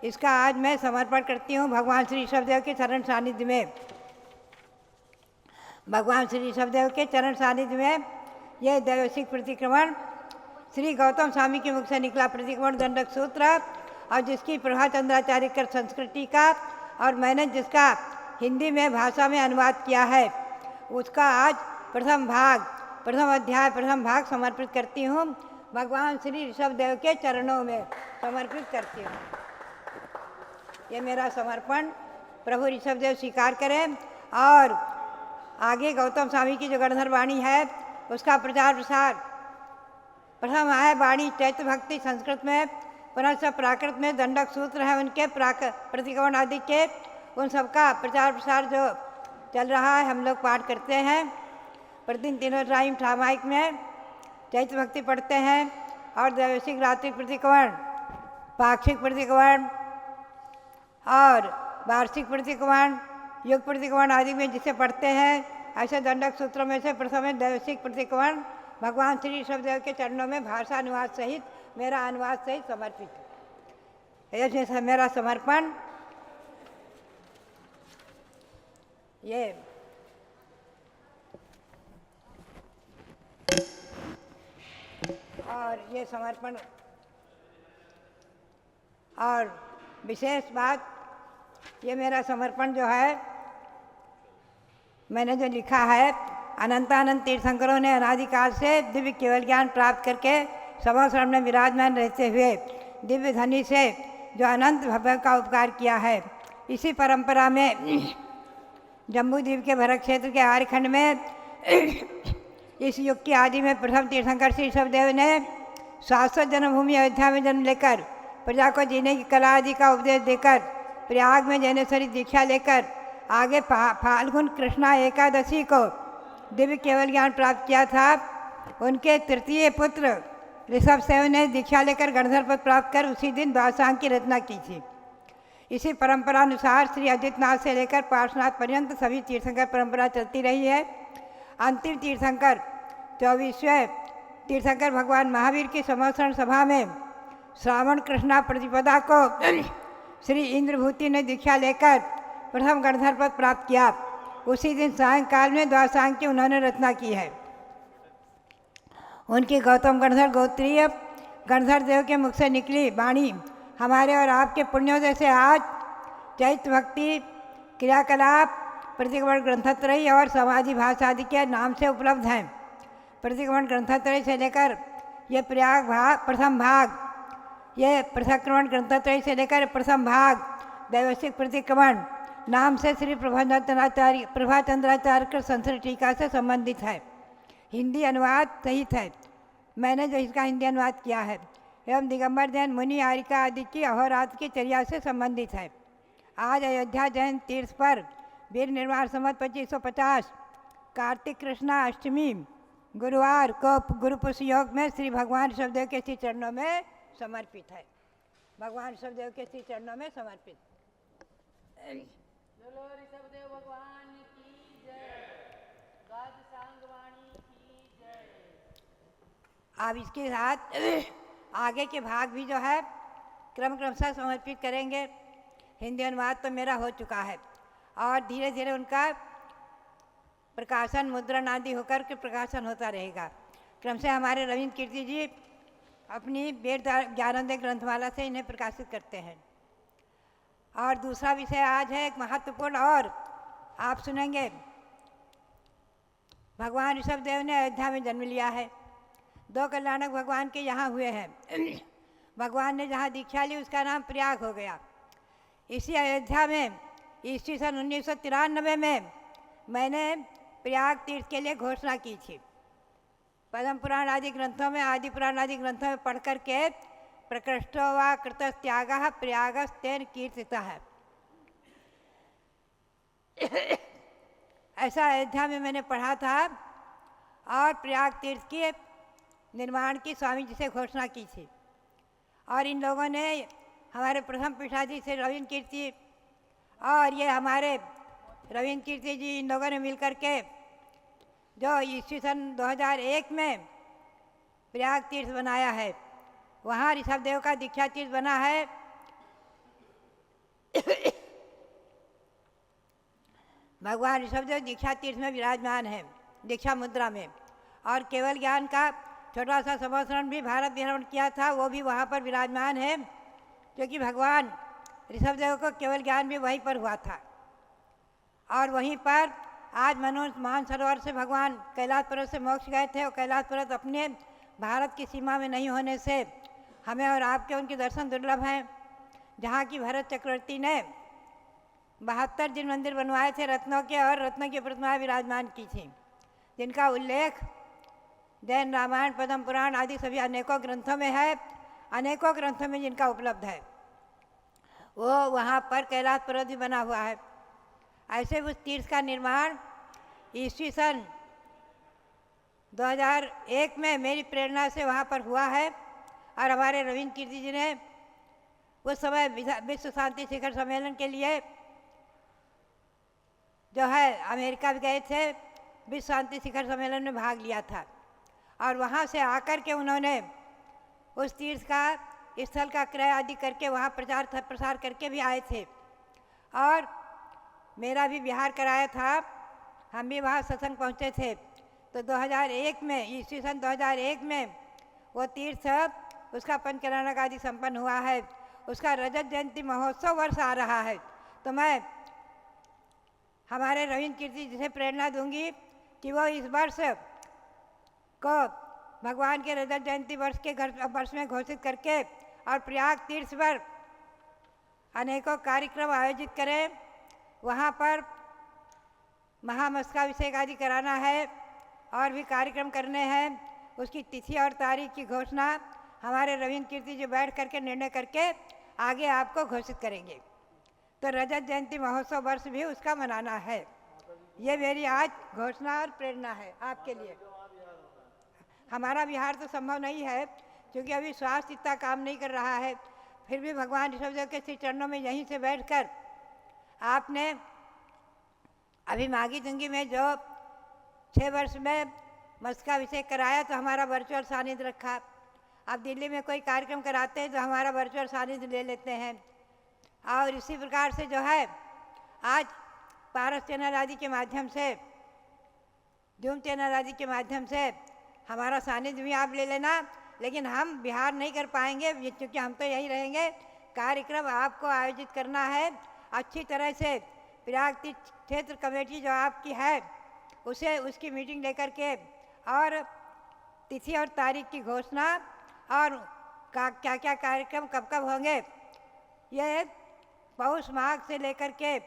इसका आज मैं समर्पण करती हूँ भगवान श्री ऋषभदेव के चरण सानिध्य में। भगवान श्री ऋषभदेव के चरण सानिध्य में यह दैवसिक प्रतिक्रमण श्री गौतम स्वामी के मुख से निकला प्रतिक्रमण दंडक सूत्र और जिसकी प्रभाचंद्राचार्य कर संस्कृति का और मैंने जिसका हिंदी में भाषा में अनुवाद किया है, उसका आज प्रथम अध्याय प्रथम भाग समर्पित करती हूँ। भगवान श्री ऋषभदेव के चरणों में समर्पित करती हूँ। ये मेरा समर्पण प्रभु ऋषभदेव स्वीकार करें और आगे गौतम स्वामी की जो गणधर वाणी है उसका प्रचार प्रसार। प्रथम है वाणी चैत्र भक्ति संस्कृत में, पुनः सब प्राकृत में दंडक सूत्र है उनके प्रतिक्रमण आदि के, उन सबका प्रचार प्रसार जो चल रहा है हम लोग पाठ करते हैं। प्रतिदिन 3 टाइम सामायिक में चैत्र भक्ति पढ़ते हैं और दैवसिक रात्रिक प्रतिक्रमण, पाक्षिक प्रतिक्रमण और वार्षिक प्रतिक्रमण, युग प्रतिक्रमण आदि में जिसे पढ़ते हैं, ऐसे दंडक सूत्रों में से प्रथम है दैवसिक प्रतिक्रमण। भगवान श्री ऋषभदेव के चरणों में भाषा अनुवाद सहित मेरा अनुवाद सहित समर्पित है। ऐसे मेरा समर्पण ये और ये समर्पण और विशेष बात ये मेरा समर्पण जो है मैंने जो लिखा है, अनंतानंद तीर्थंकरों ने अनादिकाल से दिव्य केवल ज्ञान प्राप्त करके सभा श्रम में विराजमान रहते हुए दिव्य धनी से जो अनंत भव्य का उपकार किया है, इसी परंपरा में जम्मू द्वीप के भरत क्षेत्र के आर्यखंड में इस युग की आदि में प्रथम तीर्थंकर श्री ऋषभदेव ने शाश्वत जन्मभूमि अयोध्या में जन्म लेकर प्रजा को जीने की कला आदि का उपदेश देकर प्रयाग में जैनेश्वरी दीक्षा लेकर आगे फाल्गुन कृष्णा एकादशी को दिव्य केवल ज्ञान प्राप्त किया था। उनके तृतीय पुत्र ऋषभदेव ने दीक्षा लेकर गणधर पद प्राप्त कर उसी दिन द्वादशांग की रचना की थी। इसी परंपरा अनुसार श्री अजितनाथ से लेकर पार्श्वनाथ पर्यंत सभी तीर्थंकर परंपरा चलती रही है अंतिम तीर्थंकर 24वें तीर्थंकर भगवान महावीर की संवत्सरण सभा में श्रावण कृष्णा प्रतिपदा को श्री इंद्रभूति ने दीक्षा लेकर प्रथम गणधर पद प्राप्त किया। उसी दिन सायंकाल में द्वासांग की उन्होंने रचना की है। उनकी गौतम गणधर गोत्रीय गणधर देव के मुख से निकली वाणी हमारे और आपके पुण्योदय से आज चैत्र भक्ति क्रियाकलाप प्रतिक्रमण ग्रंथत्रयी और समाधि भाषा आदि के नाम से उपलब्ध हैं। प्रतिक्रमण ग्रंथत्रयी से लेकर ये प्रयाग भाग प्रथम भाग, ये प्रतिक्रमण ग्रंथत्रयी से लेकर प्रथम भाग दैवसिक प्रतिक्रमण नाम से श्री प्रभाचंद्राचार्य के संस्कृत टीका से संबंधित है। हिंदी अनुवाद सहित है। मैंने जो इसका हिंदी अनुवाद किया है एवं दिगंबर जैन मुनि आरिका आदि की अहोरात्र की चर्या से संबंधित है। आज अयोध्या जैन तीर्थ पर वीर निर्माण संवत 2550 कार्तिक कृष्णा अष्टमी गुरुवार को गुरु पुष्य योग में श्री भगवान ऋषभदेव के श्री चरणों में समर्पित है। भगवान ऋषभदेव के श्री चरणों में समर्पित। बोलो ऋषभदेव भगवान की जय, गाद सांगवाणी की जय। आप इसके साथ आगे के भाग भी जो है क्रमशः समर्पित करेंगे। हिंदी अनुवाद तो मेरा हो चुका है और धीरे धीरे उनका प्रकाशन मुद्रण आदि होकर के प्रकाशन होता रहेगा। क्रमशः हमारे रविंद्र कीर्ति जी अपनी वेद ज्ञानोदय ग्रंथमाला से इन्हें प्रकाशित करते हैं। और दूसरा विषय आज है एक महत्वपूर्ण और आप सुनेंगे। भगवान ऋषभदेव ने अयोध्या में जन्म लिया है। दो कल्याणक भगवान के यहाँ हुए हैं। भगवान ने जहाँ दीक्षा ली उसका नाम प्रयाग हो गया। इसी अयोध्या में ईस्वी सन 1993 में मैंने प्रयाग तीर्थ के लिए घोषणा की थी। पद्म पुराण आदि ग्रंथों में आदि पुराण आदि ग्रंथों में पढ़ करके प्रकृष्टो वा कृतस्त्यागः प्रयागस्तेन कीर्तितः है। ऐसा अयोध्या में मैंने पढ़ा था और प्रयाग तीर्थ के निर्माण की स्वामी जी से घोषणा की थी। और इन लोगों ने हमारे प्रथम पीठाधीश से रविंद्र कीर्ति और ये हमारे रविंद्र कीर्ति जी इन लोगों ने मिलकर के जो ईस्वी सन 2001 में प्रयाग तीर्थ बनाया है, वहाँ ऋषभदेव का दीक्षा तीर्थ बना है। भगवान ऋषभदेव दीक्षा तीर्थ में विराजमान है, दीक्षा मुद्रा में। और केवल ज्ञान का छोटा सा संवत्सरण भी भारत भ्रमण किया था, वो भी वहाँ पर विराजमान है, क्योंकि भगवान ऋषभदेव को केवल ज्ञान भी वहीं पर हुआ था। और वहीं पर आज मानसरोवर से भगवान कैलाश पर्वत से मोक्ष गए थे और कैलाश पर्वत अपने भारत की सीमा में नहीं होने से हमें और आपके उनके दर्शन दुर्लभ हैं। जहाँ की भरत चक्रवर्ती ने 72 जिन मंदिर बनवाए थे रत्नों के और रत्नों की प्रतिमाएं विराजमान की थी, जिनका उल्लेख जैन रामायण पद्म पुराण आदि सभी अनेकों ग्रंथों में है, अनेकों ग्रंथों में जिनका उपलब्ध है। वो वहाँ पर कैलाश पर्वत भी बना हुआ है। ऐसे उस तीर्थ का निर्माण ईस्वी सन 2001 में मेरी प्रेरणा से वहाँ पर हुआ है। और हमारे रविंद्र कीर्ति जी ने उस समय विश्व शांति शिखर सम्मेलन के लिए जो है अमेरिका भी गए थे, विश्व शांति शिखर सम्मेलन में भाग लिया था। और वहाँ से आकर के उन्होंने उस तीर्थ का स्थल का क्रय आदि करके वहाँ प्रचार प्रसार करके भी आए थे। और मेरा भी बिहार कराया था, हम भी वहाँ सत्संग पहुँचे थे। तो 2001 में ईस्वी सन 2001 में वो तीर्थ उसका पंचकल्याणक आदि संपन्न हुआ है। उसका रजत जयंती महोत्सव वर्ष आ रहा है। तो मैं हमारे रविंद्र कीर्ति जी से प्रेरणा दूंगी कि वो इस वर्ष को भगवान के रजत जयंती वर्ष में घोषित करके और प्रयाग तीर्थ पर अनेकों कार्यक्रम आयोजित करें। वहाँ पर महामस्तकाभिषेक आदि कराना है और भी कार्यक्रम करने हैं। उसकी तिथि और तारीख की घोषणा हमारे रविंद्र कीर्ति जी बैठ करके निर्णय करके आगे आपको घोषित करेंगे। तो रजत जयंती महोत्सव वर्ष भी उसका मनाना है। ये मेरी आज घोषणा और प्रेरणा है आपके लिए। हमारा बिहार तो संभव नहीं है क्योंकि अभी स्वास्थ्य इतना काम नहीं कर रहा है। फिर भी भगवान ऋषभदेव के श्री चरणों में यहीं से बैठकर आपने अभी माघी तुंगी में जो 6 वर्ष में मस्काभिषेक कराया तो हमारा वर्चुअल सानिध्य रखा। अब दिल्ली में कोई कार्यक्रम कराते हैं तो हमारा वर्चुअल सानिध्य ले लेते हैं। और इसी प्रकार से जो है आज पारस चैनल आदि के माध्यम से, जूम चैनल आदि के माध्यम से हमारा सानिध्य भी आप ले लेना। लेकिन हम बिहार नहीं कर पाएंगे क्योंकि हम तो यही रहेंगे। कार्यक्रम आपको आयोजित करना है अच्छी तरह से। प्रयाग तीर्थ क्षेत्र कमेटी जो आपकी है उसे उसकी मीटिंग लेकर के और तिथि और तारीख की घोषणा और क्या क्या कार्यक्रम कब कब होंगे, ये पौष माघ से लेकर के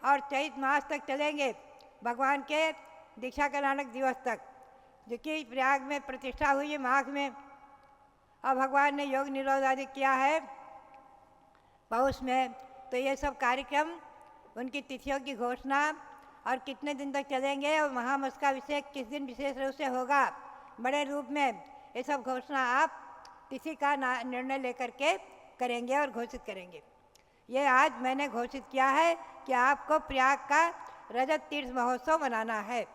और चैत मास तक चलेंगे, भगवान के दीक्षा कल्याणक दिवस तक, जो कि प्रयाग में प्रतिष्ठा हुई है माघ में। और भगवान ने योग निरोध आदि किया है पौष में। तो ये सब कार्यक्रम, उनकी तिथियों की घोषणा और कितने दिन तक चलेंगे और महामस्तकाभिषेक किस दिन विशेष रूप से होगा बड़े रूप में, ये सब घोषणा आप तिथि का निर्णय लेकर के करेंगे और घोषित करेंगे। ये आज मैंने घोषित किया है कि आपको प्रयाग का रजत तीर्थ महोत्सव मनाना है।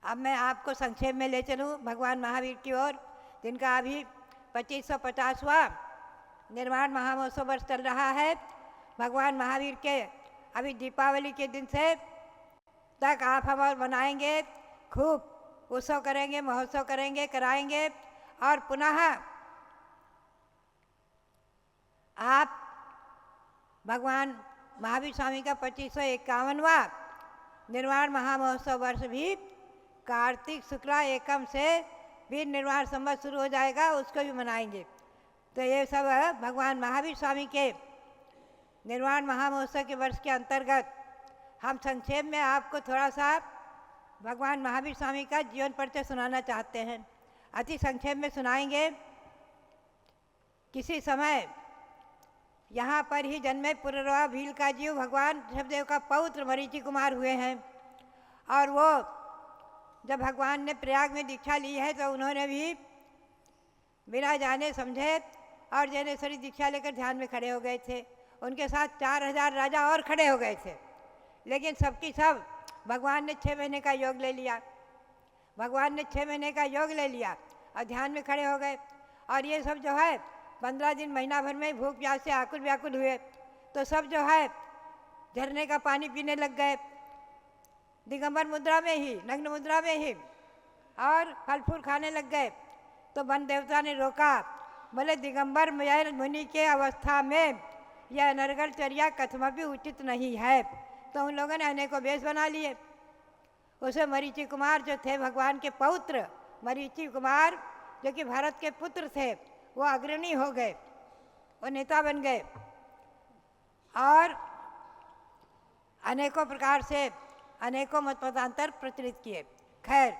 अब मैं आपको संक्षेप में ले चलूँ भगवान महावीर की ओर, जिनका अभी 2550वां निर्माण महामहोत्सव वर्ष चल रहा है। भगवान महावीर के अभी दीपावली के दिन से तक आप हम और मनाएंगे, खूब उत्सव करेंगे, महोत्सव करेंगे, कराएंगे। और पुनः आप भगवान महावीर स्वामी का 2551वां निर्वाण महामहोत्सव वर्ष भी कार्तिक शुक्ला एकम से भी निर्वाण संवत शुरू हो जाएगा, उसको भी मनाएंगे। तो ये सब भगवान महावीर स्वामी के निर्वाण महामहोत्सव के वर्ष के अंतर्गत हम संक्षेप में आपको थोड़ा सा भगवान महावीर स्वामी का जीवन परिचय सुनाना चाहते हैं। अति संक्षेप में सुनाएंगे। किसी समय यहाँ पर ही जन्मे पुररवा भील का जीव भगवान ऋषभदेव का पौत्र मरीचि कुमार हुए हैं। और वो जब भगवान ने प्रयाग में दीक्षा ली है तो उन्होंने भी बिना जाने समझे और जैनेश्वरी दीक्षा लेकर ध्यान में खड़े हो गए थे। उनके साथ 4000 राजा और खड़े हो गए थे, लेकिन सबकी सब भगवान ने 6 महीने का योग ले लिया। भगवान ने 6 महीने का योग ले लिया और ध्यान में खड़े हो गए। और ये सब जो है 15 दिन महीना भर में भूख प्यास से आकुल व्याकुल हुए, तो सब जो है झरने का पानी पीने लग गए, दिगंबर मुद्रा में ही, नग्न मुद्रा में ही, और फल फूल खाने लग गए। तो वन देवता ने रोका, बोले दिगंबर मुनि के अवस्था में यह अनर्गलचर्या कथमपि उचित नहीं है। तो उन लोगों ने अनेकों वेश बना लिए। उसे मरीचि कुमार जो थे भगवान के पौत्र, मरीचि कुमार जो कि भरत के पुत्र थे, वो अग्रणी हो गए, वो नेता बन गए और अनेकों प्रकार से अनेकों मतमतांतर प्रचलित किए। खैर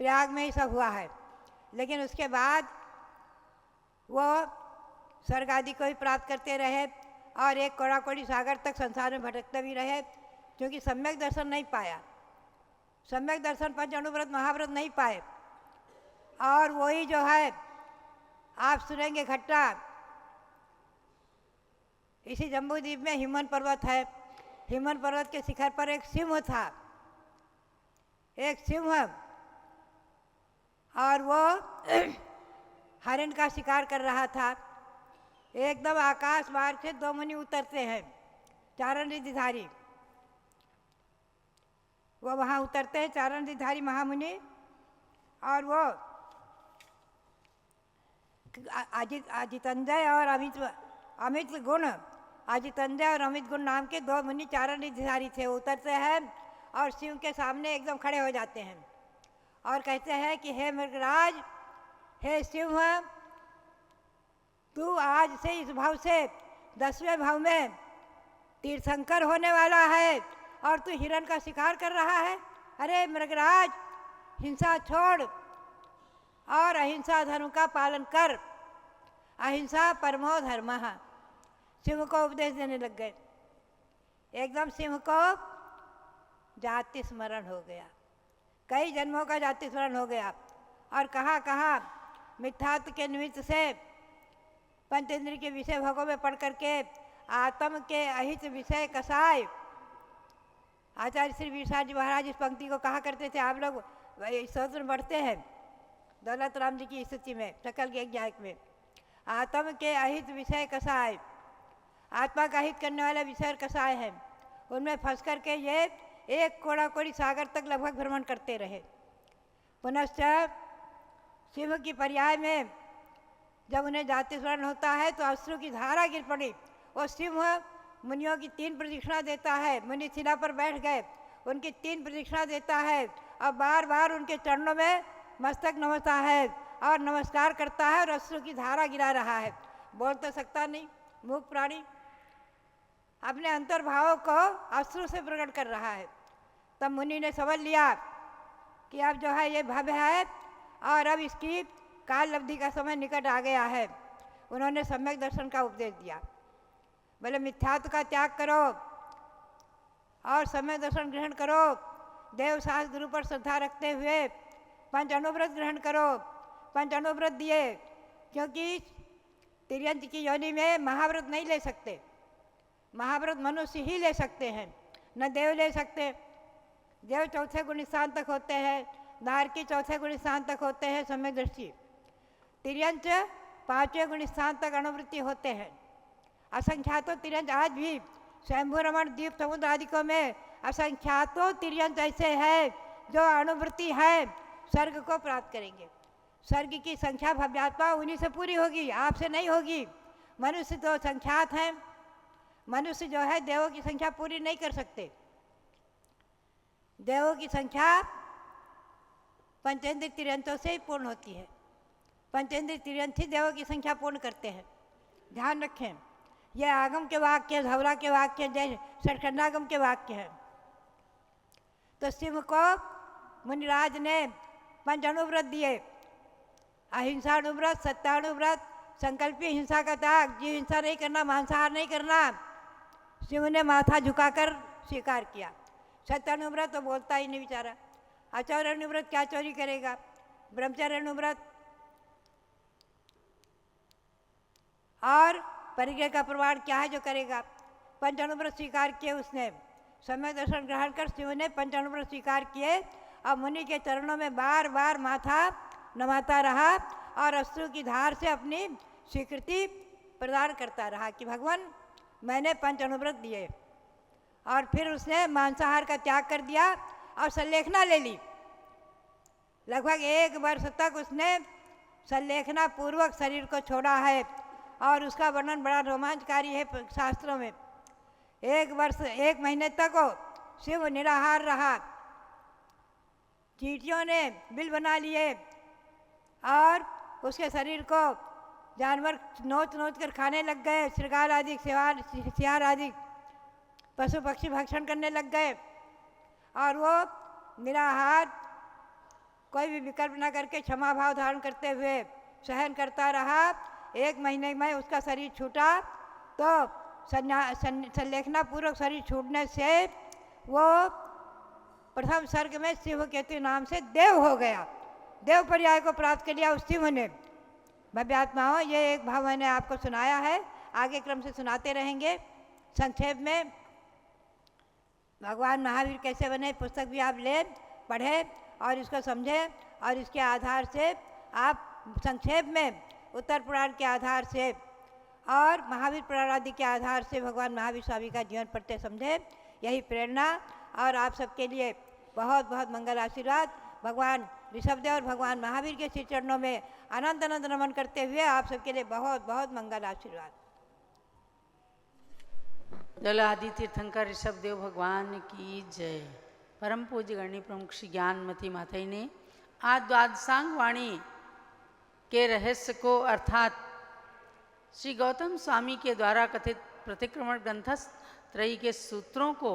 प्रयाग में ही सब हुआ है, लेकिन उसके बाद वो स्वर्ग आदि को भी प्राप्त करते रहे और एक कोड़ा-कोड़ी सागर तक संसार में भटकते भी रहे, क्योंकि सम्यक दर्शन नहीं पाया, सम्यक दर्शन पंच अणुव्रत महाव्रत नहीं पाए। और वही जो है आप सुनेंगे घटना, इसी जम्बूद्वीप में हिमवन पर्वत है। हिमवन पर्वत के शिखर पर एक सिंह था, एक सिंह, और वो हरिण का शिकार कर रहा था। एकदम आकाश मार्ग से 2 मुनि उतरते हैं, चारण रिद्धिधारी, वो वहाँ उतरते हैं चारण रिद्धिधारी महामुनि। और वो अजितंजय और अमित गुण, अजितंजय और अमित गुण नाम के 2 मुनि चारण रिद्धिधारी थे। वो उतरते हैं और शिव के सामने एकदम खड़े हो जाते हैं और कहते हैं कि हे मृगराज, हे सिंह, तू आज से इस भाव से 10वें भाव में तीर्थंकर होने वाला है और तू हिरण का शिकार कर रहा है। अरे मृगराज, हिंसा छोड़ और अहिंसा धर्म का पालन कर, अहिंसा परमो धर्मः। सिंह को उपदेश देने लग गए। एकदम सिंह को जाति स्मरण हो गया, कई जन्मों का जाति स्मरण हो गया। और कहाँ कहाँ मिथ्यात्व के निमित्त से पंचेंद्रिय के विषय भोगों में पढ़ करके आत्म के अहित विषय कसाय आचार्य श्री वीरसार जी महाराज इस पंक्ति को कहा करते थे, आप लोग स्तोत्र पढ़ते हैं दौलत राम जी की स्तुति में, सकल के ज्ञायक में, आत्म के अहित विषय कसाय, आत्मा का हित करने वाले विषय कसाय हैं, उनमें फंस करके ये एक कोड़ा कोड़ी सागर तक लगभग भ्रमण करते रहे। पुनश्च शिव की पर्याय में जब उन्हें जाति स्मरण होता है तो अश्रु की धारा गिर पड़ी। वो सिंह मुनियों की 3 प्रदक्षिणा देता है, मुनि शिला पर बैठ गए, उनकी 3 प्रदक्षिणा देता है और बार बार उनके चरणों में मस्तक नमस्ता है और नमस्कार करता है और अश्रु की धारा गिरा रहा है। बोल तो सकता नहीं, मूक प्राणी अपने अंतर्भावों को अश्रु से प्रकट कर रहा है। तब मुनि ने समझ लिया कि अब जो है ये भव्य है और अब इसकी काल अवधि का समय निकट आ गया है। उन्होंने सम्यक दर्शन का उपदेश दिया, बोले मिथ्यात्व का त्याग करो और सम्यक दर्शन ग्रहण करो, देव सास गुरु पर श्रद्धा रखते हुए पंच अनुव्रत ग्रहण करो। पंच अनुव्रत दिए क्योंकि तिर्यंत की योनि में महाव्रत नहीं ले सकते, महाव्रत मनुष्य ही ले सकते हैं, न देव ले सकते। देव 4थे गुण स्थान तक होते हैं, नारकी 4थे गुण स्थान तक होते हैं सम्यक दृष्टि, तिर्यंत 5वें गुण स्थान तक अनुवृत्ति होते हैं। असंख्यातों तिर्यंत आज भी स्वयंभू रमण द्वीप समुद्र आदिकों में असंख्यातों तिर्यंत ऐसे है जो अनुवृत्ति है स्वर्ग को प्राप्त करेंगे। स्वर्ग की संख्या भव्यात्मा उन्हीं से पूरी होगी, आपसे नहीं होगी। मनुष्य तो संख्यात हैं, मनुष्य जो है देवों की संख्या पूरी नहीं कर सकते। देवों की संख्या पंचेंद्र तिर्यंतों से ही पूर्ण होती है, पंचेंद्र तिर्यंत ही देवों की संख्या पूर्ण करते हैं। ध्यान रखें, यह आगम के वाक्य, धवला के वाक्य, जय षटखंडागम के वाक्य हैं। तो सिंह को मुनिराज ने पंच अनुव्रत दिए, अहिंसा अनुव्रत, सत्यानुव्रत, संकल्पीय हिंसा का त्याग, जीव हिंसा नहीं करना, मांसाहार नहीं करना। सिंह ने माथा झुकाकर स्वीकार किया। सत्यानुव्रत तो बोलता ही नहीं बेचारा। आचार्य अनुव्रत क्या चोरी करेगा, ब्रह्मचर्य अनुव्रत और परिग्रह का प्रमाण क्या है जो करेगा। पंच अनुव्रत स्वीकार किए उसने, सम्यक दर्शन ग्रहण कर शिव ने पंच अनुव्रत स्वीकार किए और मुनि के चरणों में बार बार माथा नमाता रहा और अश्रु की धार से अपनी स्वीकृति प्रदान करता रहा कि भगवान मैंने पंच अनुव्रत दिए। और फिर उसने मांसाहार का त्याग कर दिया और संलेखना ले ली। लगभग 1 वर्ष तक उसने संलेखना पूर्वक शरीर को छोड़ा है और उसका वर्णन बड़ा रोमांचकारी है शास्त्रों में। 1 वर्ष 1 महीने तक वो शिव निराहार रहा। चींटियों ने बिल बना लिए और उसके शरीर को जानवर नोच नोच कर खाने लग गए। श्रृगाल आदि, सियार आदि पशु पक्षी भक्षण करने लग गए और वो निराहार कोई भी विकल्प न करके क्षमा भाव धारण करते हुए सहन करता रहा। 1 महीने में उसका शरीर छूटा तो संलेखना पूर्वक शरीर छूटने से वो प्रथम सर्ग में शिव केतु नाम से देव हो गया। देव पर्याय को प्राप्त कर लिया उस शिव ने। भव्यात्माओं, ये एक भाव मैंने आपको सुनाया है, आगे क्रम से सुनाते रहेंगे। संक्षेप में भगवान महावीर कैसे बने पुस्तक भी आप ले पढ़े और इसको समझें और इसके आधार से आप संक्षेप में उत्तर पुराण के आधार से और महावीर पुराण आदि के आधार से भगवान महावीर स्वामी का जीवन पढ़ते समझें। यही प्रेरणा और आप सबके लिए बहुत बहुत मंगल आशीर्वाद। भगवान ऋषभदेव और भगवान महावीर के श्री चरणों में अनंत अनंत नमन करते हुए आप सबके लिए बहुत बहुत मंगल आशीर्वाद। जलादि तीर्थंकर ऋषभदेव भगवान की जय। परम पूज्य गणनी प्रमुख श्री ज्ञानमती माता ने आज द्वादशांग वाणी के रहस्य को अर्थात श्री गौतम स्वामी के द्वारा कथित प्रतिक्रमण ग्रंथत्रयी के सूत्रों को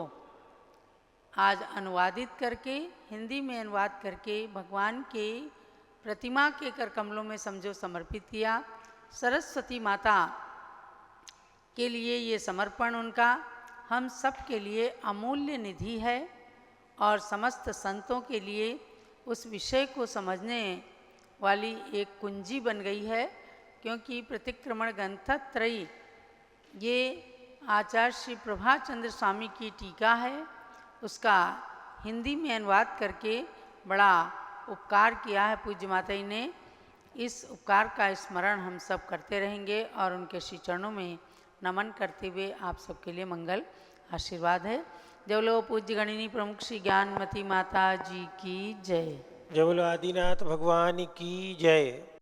आज अनुवादित करके, हिंदी में अनुवाद करके भगवान के प्रतिमा के कर कमलों में समझो समर्पित किया। सरस्वती माता के लिए ये समर्पण उनका हम सब के लिए अमूल्य निधि है और समस्त संतों के लिए उस विषय को समझने वाली एक कुंजी बन गई है। क्योंकि प्रतिक्रमण ग्रंथत्रयी ये आचार्य श्री प्रभाचंद्र स्वामी की टीका है उसका हिंदी में अनुवाद करके बड़ा उपकार किया है पूज्य माता जी ने। इस उपकार का स्मरण हम सब करते रहेंगे और उनके श्री चरणों में नमन करते हुए आप सबके लिए मंगल आशीर्वाद है। जय बोलो पूज्य गणिनी प्रमुख श्री ज्ञानमती माता जी की जय। जय बोलो आदिनाथ भगवान की जय।